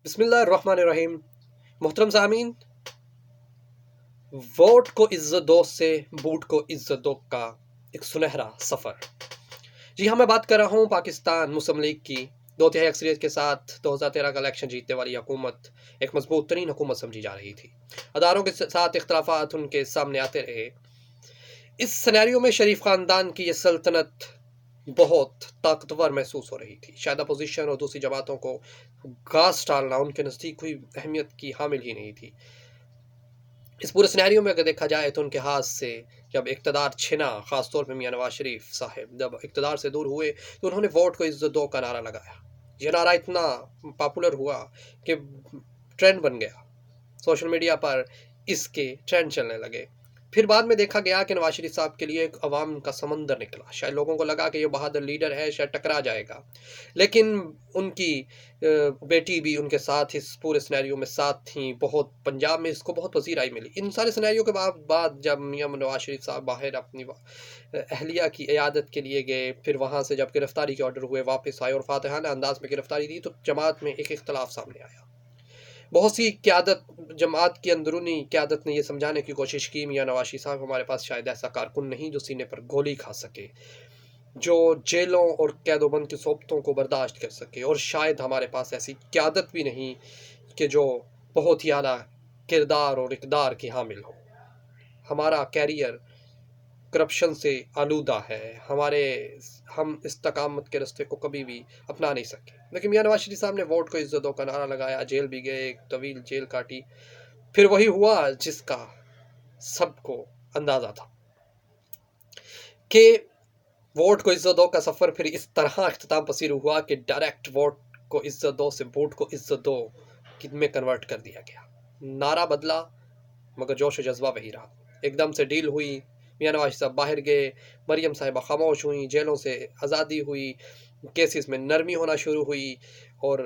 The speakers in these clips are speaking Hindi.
बिस्मिल्लाहिर्रहमानिर्रहीम। मोहतरम सामीन, वोट को इज्जत दो से बूट को इज्जत दो का एक सुनहरा सफ़र। जी हाँ, मैं बात कर रहा हूँ पाकिस्तान मुस्लिम लीग की 2/3 अक्सरियत के साथ 2013 का इलेक्शन जीतने वाली हुकूमत एक मजबूत तरीन हुकूमत समझी जा रही थी। अदारों के साथ इख्तलाफात उनके सामने आते रहे। इस सिनेरियो में शरीफ ख़ानदान की ये सल्तनत बहुत ताकतवर महसूस हो रही थी। शायद अपोजिशन और दूसरी जमातों को घास डालना उनके नज़दीक कोई अहमियत की हामिल ही नहीं थी। इस पूरे सिनेरियो में अगर देखा जाए तो उनके हाथ से जब इक़्तिदार छिना, ख़ासतौर पे मियाँ नवाज शरीफ साहब जब इक़्तिदार से दूर हुए तो उन्होंने वोट को इज़्ज़त दो का नारा लगाया। ये नारा इतना पॉपुलर हुआ कि ट्रेंड बन गया। सोशल मीडिया पर इसके ट्रेंड चलने लगे। फिर बाद में देखा गया कि नवाज शरीफ साहब के लिए एक अवाम का समंदर निकला। शायद लोगों को लगा कि ये बहादुर लीडर है, शायद टकरा जाएगा, लेकिन उनकी बेटी भी उनके साथ इस पूरे सिनेरियो में साथ थी। बहुत पंजाब में इसको बहुत पजीराई मिली। इन सारे सिनेरियो के बाद जब मियाँ नवाज शरीफ साहब बाहर अपनी अहलिया की इयादत के लिए गए, फिर वहाँ से जब गिरफ्तारी के ऑर्डर हुए वापस आए और फातहाना अंदाज में गिरफ्तारी दी, तो जमात में एक इख्तलाफ सामने आया। बहुत सी क़यादत, जमात की अंदरूनी क़यादत ने यह समझाने की कोशिश की, मियाँ नवाज शरीफ साहब हमारे पास शायद ऐसा कारकुन नहीं जो सीने पर गोली खा सके, जो जेलों और कैदोबंद की सोबतों को बर्दाश्त कर सके, और शायद हमारे पास ऐसी क़यादत भी नहीं कि जो बहुत ही आला किरदार और इक़दार की हामिल हो। हमारा कैरियर करप्शन से आलूदा है, हम इस्तकामत के रास्ते को कभी भी अपना नहीं सके। लेकिन मियाँ नवाज शरीफ साहब ने वोट को इज्जत दो का नारा लगाया, जेल भी गए, एक तवील जेल काटी। फिर वही हुआ जिसका सबको अंदाज़ा था कि वोट को इज्जत दो का सफ़र फिर इस तरह अख्तिताम पसीर हुआ कि डायरेक्ट वोट को इज्जत दो से वोट को इज्जत दो में कन्वर्ट कर दिया गया। नारा बदला मगर जोश जज्बा वही रहा। एकदम से डील हुई, मियाँ नवाज साहब बाहर गए, मरियम साहिबा खामोश हुई, जेलों से आज़ादी हुई, केसेस में नरमी होना शुरू हुई, और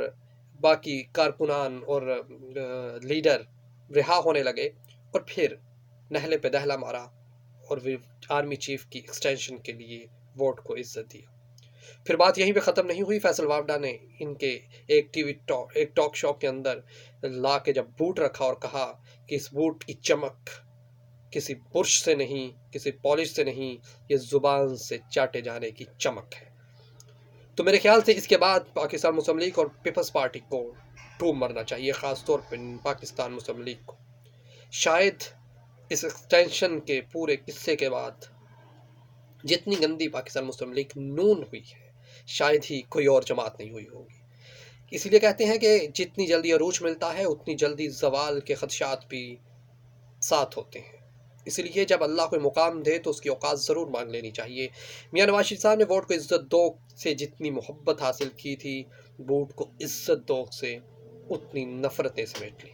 बाकी कारकुनान और लीडर रिहा होने लगे। और फिर नहले पे दहला मारा और आर्मी चीफ की एक्सटेंशन के लिए वोट को इज्जत दिया। फिर बात यहीं पे ख़त्म नहीं हुई। फैसल वावडा ने इनके एक टॉक शो के अंदर ला के जब बूट रखा और कहा कि इस बूट की चमक किसी बुर्श से नहीं, किसी पॉलिश से नहीं, ये ज़ुबान से चाटे जाने की चमक है। तो मेरे ख्याल से इसके बाद पाकिस्तान मुस्लिम लीग और पीपल्स पार्टी को डूब मरना चाहिए, ख़ासतौर पर पाकिस्तान मुस्लिम लीग को। शायद इस एक्सटेंशन के पूरे किस्से के बाद जितनी गंदी पाकिस्तान मुस्लिम लीग नून हुई है, शायद ही कोई और जमात नहीं हुई होगी। इसीलिए कहते हैं कि जितनी जल्दी अरूज मिलता है उतनी जल्दी ज़वाल के खदशात भी साथ होते हैं। इसलिए जब अल्लाह कोई मुकाम दे तो उसकी औकात ज़रूर मांग लेनी चाहिए। मियाँ नवाज शरीफ साहब ने वोट को इज्जत दो से जितनी मोहब्बत हासिल की थी, वोट को इज्जत दो से उतनी नफ़रतें समेट ली।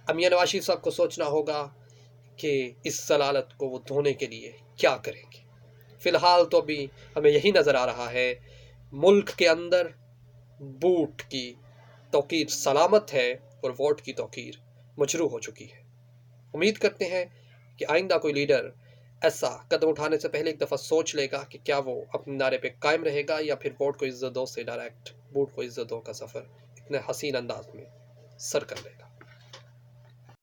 अब मियाँ नवाज शरीफ साहब को सोचना होगा कि इस जलालत को वो धोने के लिए क्या करेंगे। फ़िलहाल तो अभी हमें यही नज़र आ रहा है, मुल्क के अंदर बूट की तौकीर सलामत है और वोट की तौकीर मजरू हो चुकी है। उम्मीद करते हैं कि आइंदा कोई लीडर ऐसा कदम उठाने से पहले एक दफ़ा सोच लेगा कि क्या वो अपने नारे पे कायम रहेगा या फिर वोट को इज्जत दो से डायरेक्ट बूट को इज्जत दो का सफ़र इतने हसीन अंदाज में सर कर लेगा।